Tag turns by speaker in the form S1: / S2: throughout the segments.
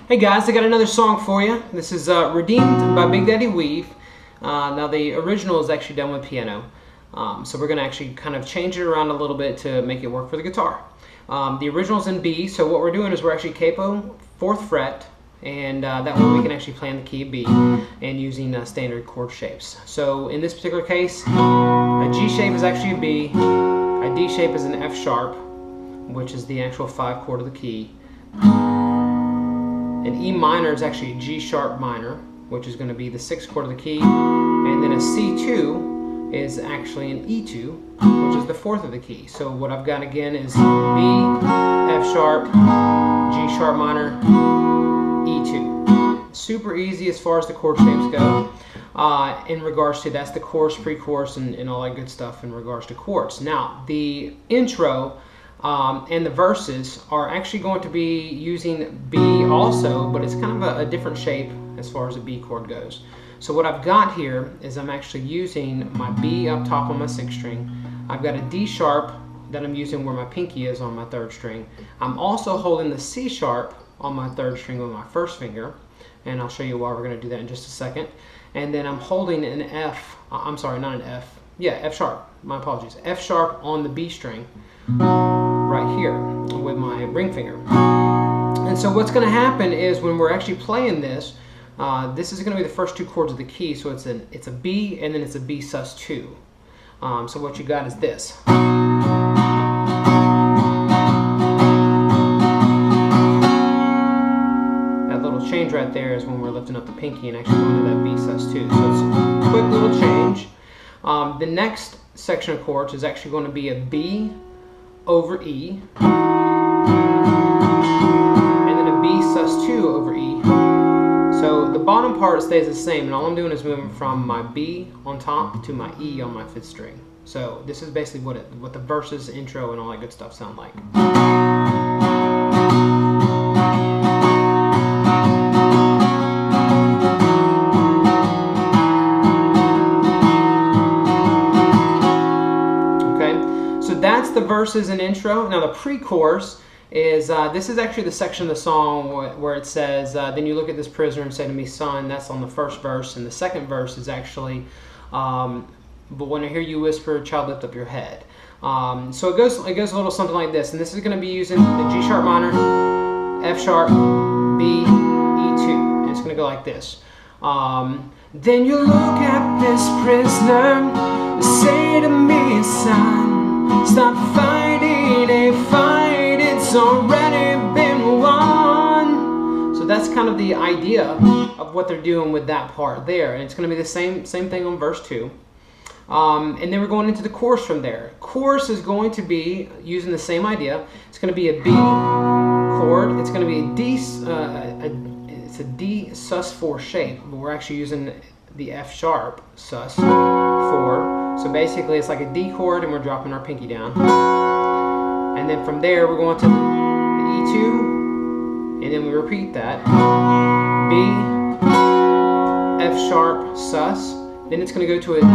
S1: Hey guys, I got another song for you. This is Redeemed by Big Daddy Weave. Now the original is actually done with piano. So we're going to actually kind of change it around a little bit to make it work for the guitar. The original's in B, so what we're doing is we're actually capo 4th fret, and that way we can actually play in the key of B and using standard chord shapes. So in this particular case, a G shape is actually a B, a D shape is an F sharp, which is the actual 5 chord of the key. An E minor is actually a G sharp minor, which is going to be the 6th chord of the key, and then a C2 is actually an E2, which is the 4th of the key. So what I've got again is B, F sharp, G sharp minor, E2. Super easy as far as the chord shapes go. In regards to, that's the chorus, pre-chorus, and all that good stuff in regards to chords. Now, the intro and the verses are actually going to be using B also, but it's kind of a different shape as far as the B chord goes. So what I've got here is I'm actually using my B up top on my 6th string. I've got a D sharp that I'm using where my pinky is on my 3rd string. I'm also holding the C sharp on my 3rd string with my 1st finger, and I'll show you why we're going to do that in just a second. And then I'm holding an F, I'm sorry, not an F, yeah, F sharp, my apologies, F sharp on the B string right here with my ring finger. And so what's going to happen is when we're actually playing this, this is going to be the first 2 chords of the key, so it's a B and then it's a B sus2. So what you got is this. That little change right there is when we're lifting up the pinky and actually going to that B sus2. So it's a quick little change. The next section of chords is actually going to be a B over E, and then a B sus2 over E. So the bottom part stays the same, and all I'm doing is moving from my B on top to my E on my 5th string. So this is basically what the verses, intro, and all that good stuff sound like. That's the verses and intro. Now the pre-chorus is, this is actually the section of the song where it says, then you look at this prisoner and say to me, son. That's on the 1st verse, and the 2nd verse is actually, but when I hear you whisper, child, lift up your head. So it goes a little something like this, and this is going to be using the G sharp minor, F sharp, B, E2, and it's going to go like this. Then you look at this prisoner, say to me, son. Stop fighting a fight, it's already been won. So that's kind of the idea of what they're doing with that part there. And it's going to be the same thing on verse 2. And then we're going into the chorus from there. Chorus is going to be using the same idea. It's going to be a B chord. It's going to be a D, it's a D sus4 shape, but we're actually using the F sharp sus4. So basically it's like a D chord, and we're dropping our pinky down. And then from there we're going to the E2, and then we repeat that. B, F sharp, sus. Then it's going to go to a G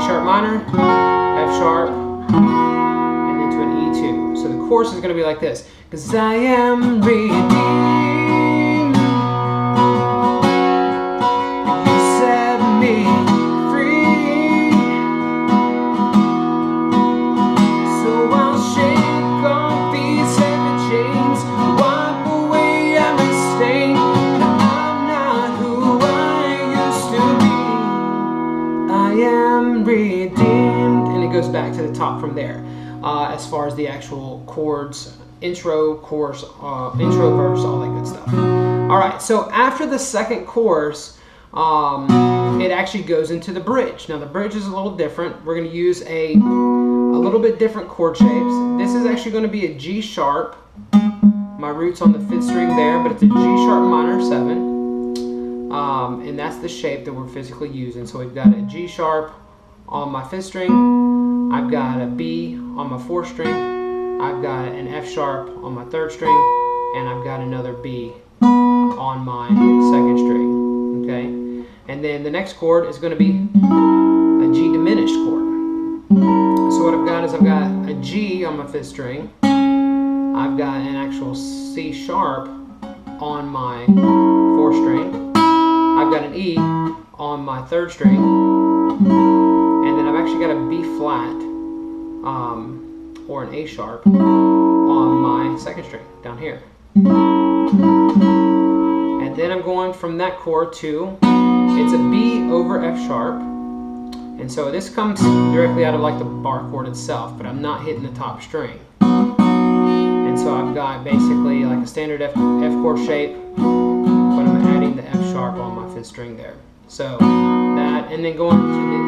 S1: sharp minor, F sharp, and then to an E2. So the chorus is going to be like this. 'Cause I am redeemed. Redeemed, and it goes back to the top from there as far as the actual chords, intro, chorus, intro, verse, all that good stuff. Alright, so after the 2nd chorus, it actually goes into the bridge. Now the bridge is a little different. We're going to use a little bit different chord shapes. This is actually going to be a G sharp. My root's on the 5th string there, but it's a G sharp minor 7. And that's the shape that we're physically using. So we've got a G sharp on my 5th string, I've got a B on my 4th string, I've got an F sharp on my 3rd string, and I've got another B on my 2nd string. Okay, and then the next chord is going to be a G diminished chord. So what I've got is I've got a G on my 5th string, I've got an actual C sharp on my 4th string. I've got an E on my 3rd string, and then I've actually got a B flat or an A sharp on my 2nd string down here. And then I'm going from that chord to, it's a B over F sharp. And so this comes directly out of like the bar chord itself, but I'm not hitting the top string. And so I've got basically like a standard F chord shape, but I'm adding the F sharp on my 5th string there. So that, and then going to the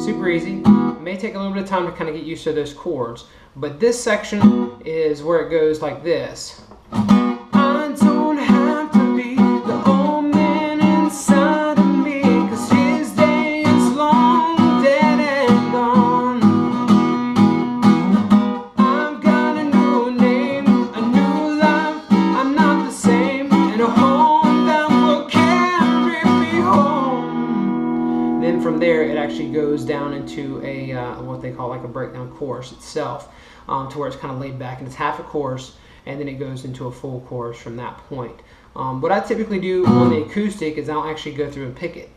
S1: E2. Super easy. It may take a little bit of time to kind of get used to those chords, but this section is where it goes like this. I don't have to be the old man inside of me, 'cause his day is long, dead and gone. I've got a new name, a new life, I'm not the same, and a home that will carry me home. Then from there it actually goes down into a what they call like a breakdown chorus itself, to where it's kind of laid back, and it's half a chorus, and then it goes into a full chorus from that point. What I typically do on the acoustic is I'll actually go through and pick it,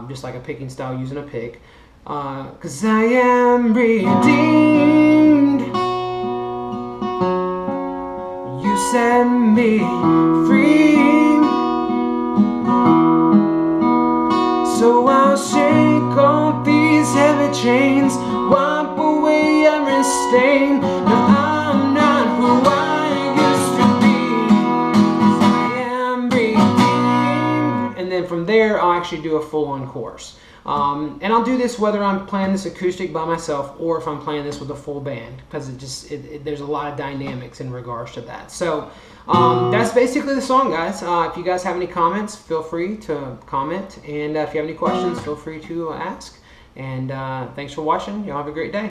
S1: just like a picking style using a pick. 'Cause I am redeemed, you set me free, so I'll shake off these heavy chains, wipe away every stain. Now I'm not who I used to be, 'cause I am redeemed. And then from there I'll actually do a full-on chorus. And I'll do this whether I'm playing this acoustic by myself or if I'm playing this with a full band, because there's a lot of dynamics in regards to that. So that's basically the song, guys. If you guys have any comments, feel free to comment, and if you have any questions, feel free to ask. And thanks for watching. Y'all have a great day.